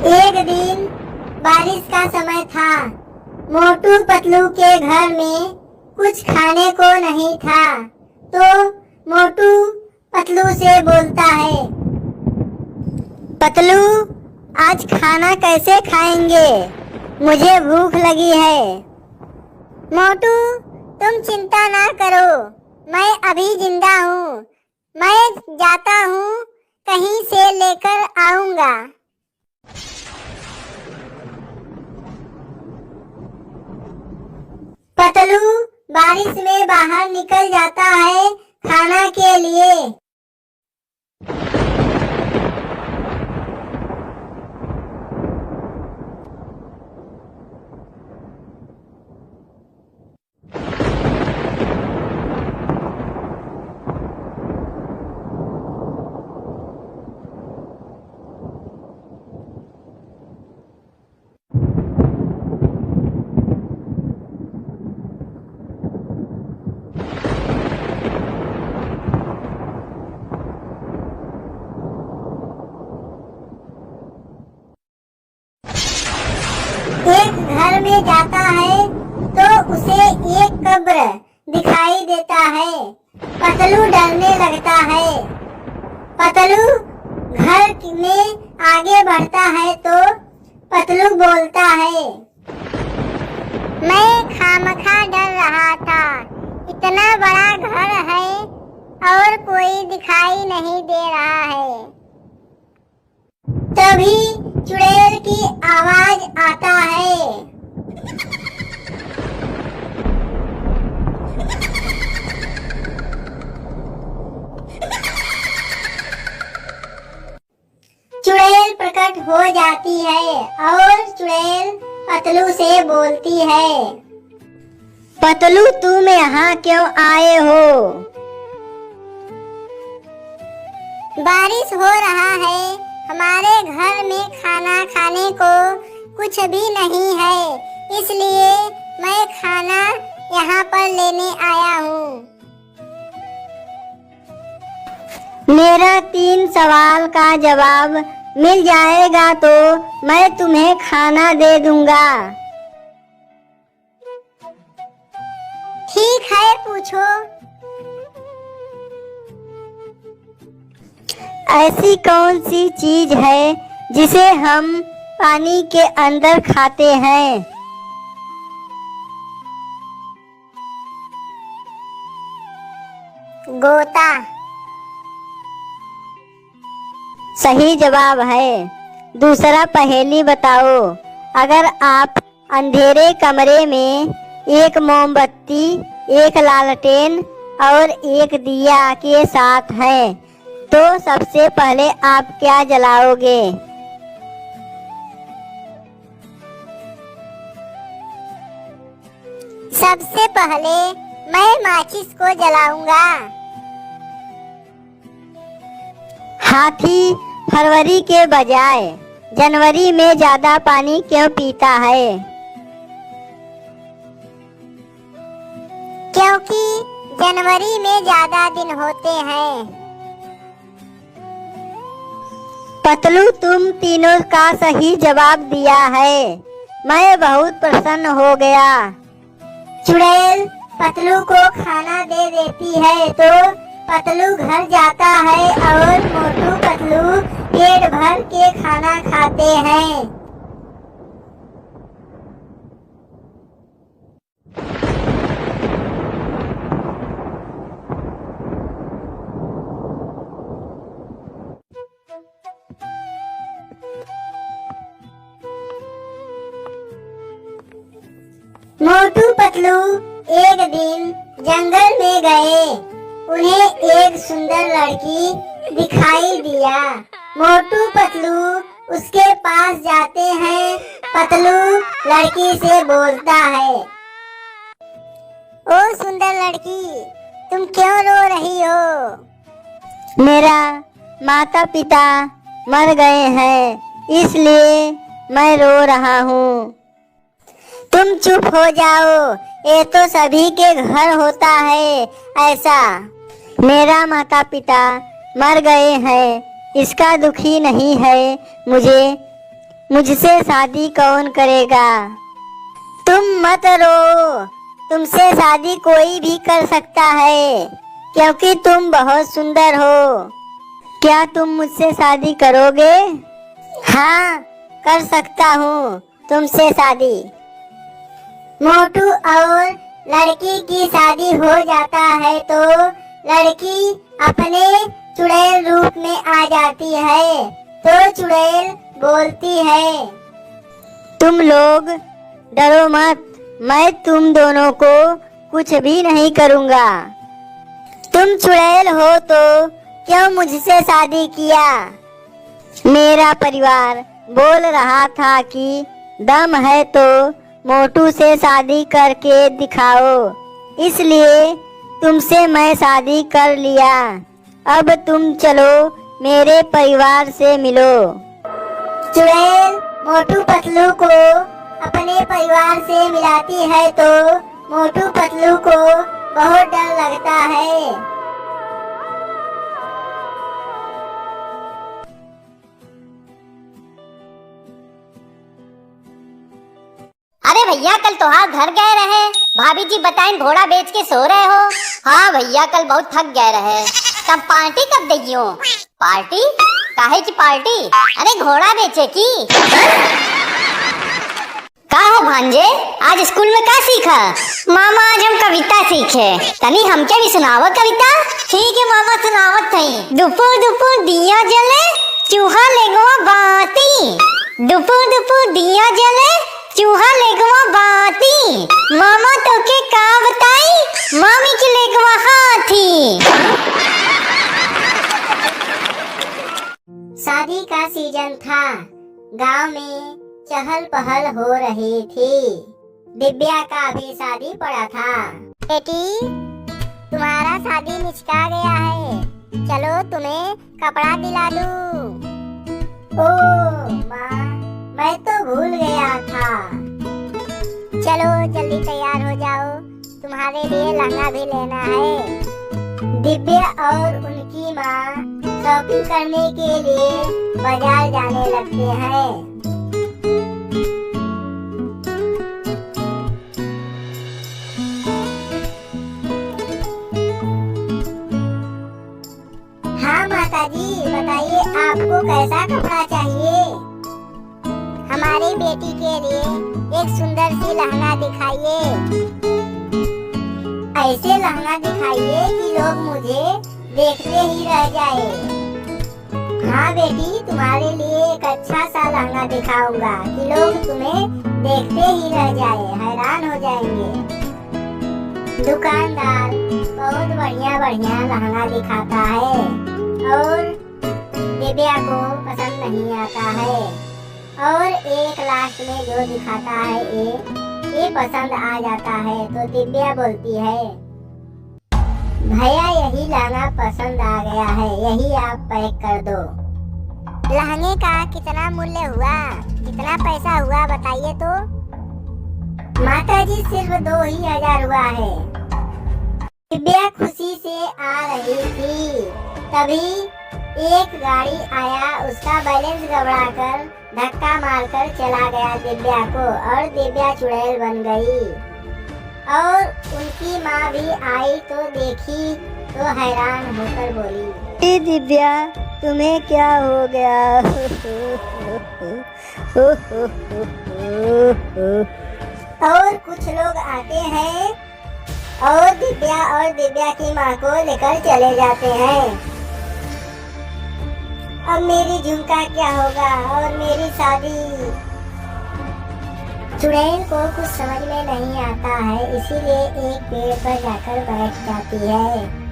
एक दिन बारिश का समय था। मोटू पतलू के घर में कुछ खाने को नहीं था, तो मोटू पतलू से बोलता है, पतलू आज खाना कैसे खाएंगे? मुझे भूख लगी है। मोटू तुम चिंता ना करो, मैं अभी जिंदा हूँ। मैं जाता हूँ, कहीं से लेकर आऊंगा। पतलू बारिश में बाहर निकल जाता है खाना के लिए। एक घर में जाता है तो उसे एक कब्र दिखाई देता है। पतलू डरने लगता है। पतलू घर में आगे बढ़ता है तो पतलू बोलता है, मैं खामखा डर रहा था। इतना बड़ा घर है और कोई दिखाई नहीं दे रहा है। तभी चुड़ैल की आवाज आता है, चुड़ैल प्रकट हो जाती है और चुड़ैल पतलू से बोलती है, पतलू तुम यहाँ क्यों आए हो? बारिश हो रहा है, हमारे घर में खाना खाने को कुछ भी नहीं है, इसलिए मैं खाना यहाँ पर लेने आया हूँ। मेरा 3 सवाल का जवाब मिल जाएगा तो मैं तुम्हें खाना दे दूंगा। ठीक है, पूछो। ऐसी कौन सी चीज है जिसे हम पानी के अंदर खाते हैं? गोता सही जवाब है। दूसरा पहेली बताओ। अगर आप अंधेरे कमरे में एक मोमबत्ती, एक लालटेन और एक दिया के साथ हैं, तो सबसे पहले आप क्या जलाओगे? सबसे पहले मैं माचिस को जलाऊंगा। हाथी फरवरी के बजाय जनवरी में ज्यादा पानी क्यों पीता है? क्योंकि जनवरी में ज्यादा दिन होते हैं। पतलू तुम तीनों का सही जवाब दिया है, मैं बहुत प्रसन्न हो गया। चुड़ैल पतलू को खाना दे देती है तो पतलू घर जाता है और मोटू पतलू पेट भर के खाना खाते हैं। मोटू पतलू एक दिन जंगल में गए। उन्हें एक सुंदर लड़की दिखाई दिया। मोटू पतलू उसके पास जाते हैं। पतलू लड़की से बोलता है, ओ सुंदर लड़की, तुम क्यों रो रही हो? मेरा माता पिता मर गए हैं, इसलिए मैं रो रहा हूँ। तुम चुप हो जाओ, ये तो सभी के घर होता है ऐसा। मेरा माता पिता मर गए हैं, इसका दुखी नहीं है मुझे। मुझसे शादी कौन करेगा? तुम मत रो, तुमसे शादी कोई भी कर सकता है, क्योंकि तुम बहुत सुंदर हो। क्या तुम मुझसे शादी करोगे? हाँ, कर सकता हूँ तुमसे शादी। मोटू और लड़की की शादी हो जाता है तो लड़की अपने चुड़ैल रूप में आ जाती है तो चुड़ैल बोलती है, तुम लोग डरो मत, मैं तुम दोनों को कुछ भी नहीं करूँगा। तुम चुड़ैल हो तो क्यों मुझसे शादी किया? मेरा परिवार बोल रहा था कि दम है तो मोटू से शादी करके दिखाओ, इसलिए तुमसे मैं शादी कर लिया। अब तुम चलो मेरे परिवार से मिलो। चुड़ैल मोटू पतलू को अपने परिवार से मिलाती है तो मोटू पतलू को बहुत डर लगता है। अरे भैया, कल त्योहार घर गए रहे, भाभी जी बताएं घोड़ा बेच के सो रहे हो। हाँ भैया, कल बहुत थक गए रहे। तब पार्टी कब देगी हो? पार्टी? काहे की पार्टी? अरे घोड़ा बेचे की। का हो भांजे, आज स्कूल में क्या सीखा? मामा, आज हम कविता सीखे। तनी हमके भी सुनावो कविता। ठीक है मामा, सुनावत थई। दुपुर दुपुर दिया जले, चूहा लेगवा बाती। दुपुर दुपुर दिया जले, चूहा लेगवा बाती। मामा तो के का बताई, मामी की लेगवा हाथी। शादी का सीजन था, गांव में चहल पहल हो रही थी। दिव्या का भी शादी पड़ा था। बेटी, तुम्हारा शादी निचका गया है, चलो तुम्हें कपड़ा दिला दूं। ओह माँ, मैं तो भूल गया था। चलो जल्दी तैयार हो जाओ, तुम्हारे लिए लहंगा भी लेना है। दिव्या और उनकी माँ शॉपिंग करने के लिए बाजार जाने लगते हैं। हाँ माताजी, बताइए आपको कैसा कपड़ा चाहिए? हमारी बेटी के लिए एक सुंदर सी लहंगा दिखाइए। ऐसे लहंगा दिखाइए कि लोग मुझे देखते ही रह जाए। हाँ बेटी, तुम्हारे लिए एक अच्छा सा लहंगा दिखाऊंगा कि लोग तुम्हें देखते ही रह जाए, हैरान हो जाएंगे। दुकानदार बहुत बढ़िया बढ़िया लहंगा दिखाता है और दिव्या को पसंद नहीं आता है। और एक लास्ट में जो दिखाता है ये पसंद आ जाता है तो दिव्या बोलती है, भैया यही लहंगा पसंद आ गया है, यही आप पैक कर दो। लहंगे का कितना मूल्य हुआ, कितना पैसा हुआ बताइए तो? माताजी सिर्फ 2,000 हुआ है। दिव्या खुशी से आ रही थी, तभी एक गाड़ी आया, उसका बैलेंस गड़बड़ाकर धक्का मारकर चला गया दिव्या को और दिव्या चुड़ैल बन गई। और उनकी माँ भी आई तो देखी तो हैरान होकर बोली, दिव्या तुम्हें क्या हो गया? और कुछ लोग आते हैं और दिव्या की माँ को लेकर चले जाते हैं। अब मेरी झुमका क्या होगा और मेरी शादी? चुड़ैल को कुछ समझ में नहीं आता है, इसीलिए एक पेड़ पर जाकर बैठ जाती है।